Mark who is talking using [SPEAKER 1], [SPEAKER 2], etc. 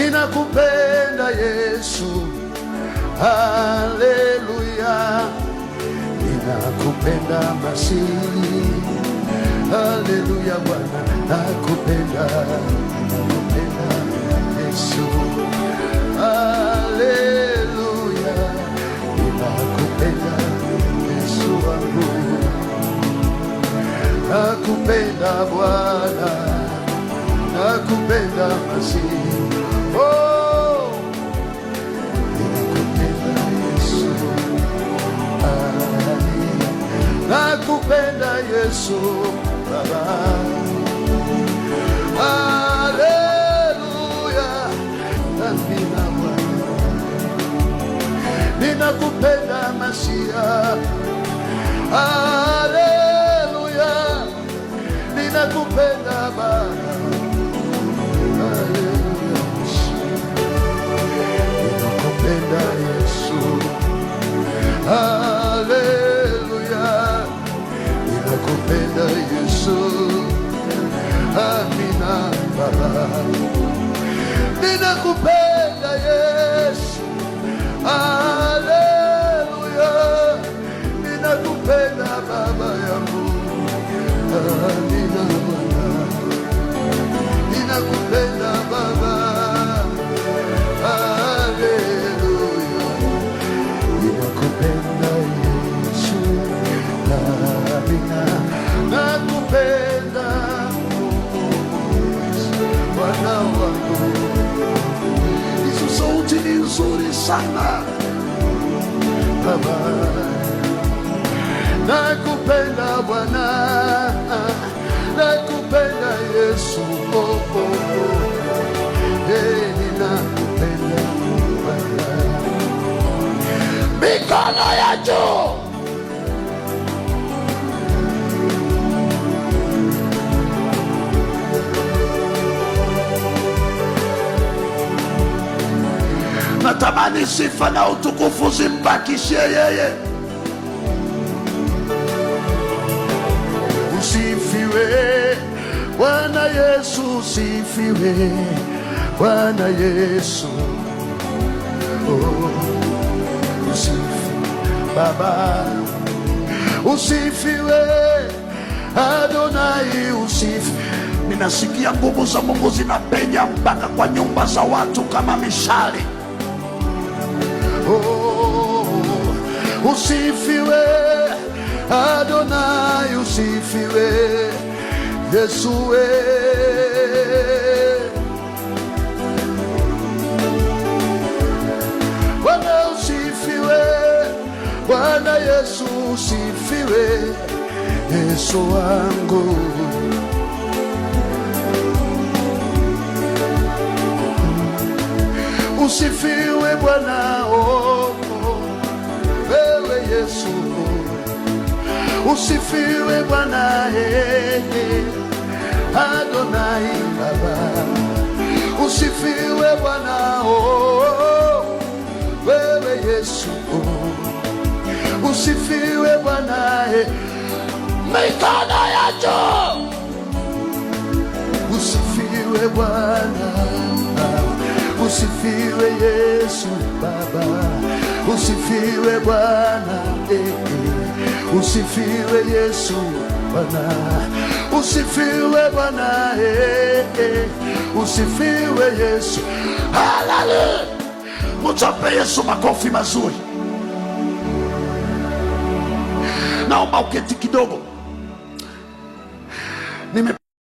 [SPEAKER 1] ninakupenda Yesu, haleluya, ninakupenda Masihi, haleluya Bwana, nakupenda Yesu, haleluya, ninakupenda Yesu wangu, nakupenda Bwana, nakupenda Masihi, oh, ninakupenda Yesu, nakupenda Yesu Baba, haleluya, amina Bwana, ninakupenda Masiha, haleluya, ninakupenda Baba, ninakupenda Yesu, haleluya, ninakupenda Yesu, amina Baba, ninakupenda Yesu, haleluya, ninakupenda Baba yangu, amina Bwana, ninakupenda Baba, haleluya, ninakupenda Yesu, amina, nakupenda Bwana wangu. Hizo sauti ni nzuri sana Baba, nakupenda Bwana, nakupenda Yesu, oh, oh, oh. Hey, ninakupenda Bwana, mikono ya juu. Natamani sifa na utukufu zimbakishie yeye. Usifiwe Bwana Yesu, usifiwe Bwana Yesu, oh, usifiwe Baba, usifiwe Adonai, usifiwe. Ninasikia nguvu za Mungu zinapenya mpaka kwa nyumba za watu kama mishale. Oh, usifiwe Adonai, usifiwe Yesu we. Bwana usifiwe, Bwana Yesu usifiwe, Yesu wangu. Usifiwe Bwana, oh, wewe Yesu, usifiwe Bwana, Adonai Baba, usifiwe Bwana, oh, wewe Yesu, usifiwe Bwana, mikono ya juu. Usifiwe Bwana, usifiwe Yesu Baba, usifiwe Bwana, usifiwe Yesu Bwana, usifiwe Bwana, usifiwe Yesu. Haleluya! Mchape Yesu makofi mazuri. Naomba uketi kidogo.